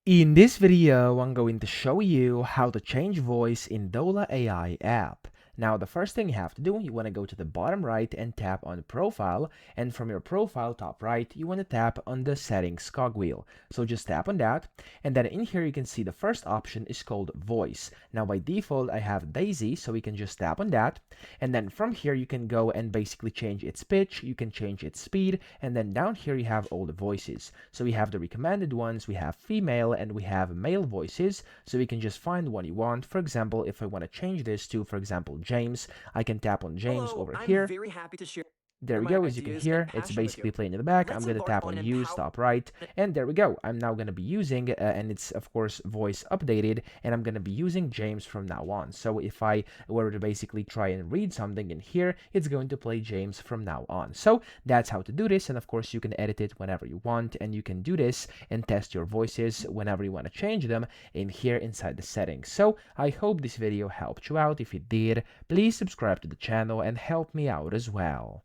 In this video, I'm going to show you how to change voice in Dola AI app. Now, the first thing you have to do, you want to go to the bottom right and tap on profile, and from your profile top right, you want to tap on the settings cogwheel. So just tap on that, and then in here you can see the first option is called voice. Now by default, I have Daisy, so we can just tap on that, and then from here you can go and basically change its pitch, you can change its speed, and then down here you have all the voices. So we have the recommended ones, we have female, and we have male voices, so we can just find one you want. For example, if I want to change this to, for example, James, I can tap on James Hello, over I'm here. very happy to share There we my go, as you can ideas and hear, it's passion with you. basically playing in the back. I'm Let's going to embark tap on on an use, empower. top right, and there we go. I'm now going to be using, and it's of course voice updated, and I'm going to be using James from now on. So if I were to basically try and read something in here, it's going to play James from now on. So that's how to do this, and of course you can edit it whenever you want, and you can do this and test your voices whenever you want to change them in here inside the settings. So I hope this video helped you out. If it did, please subscribe to the channel and help me out as well.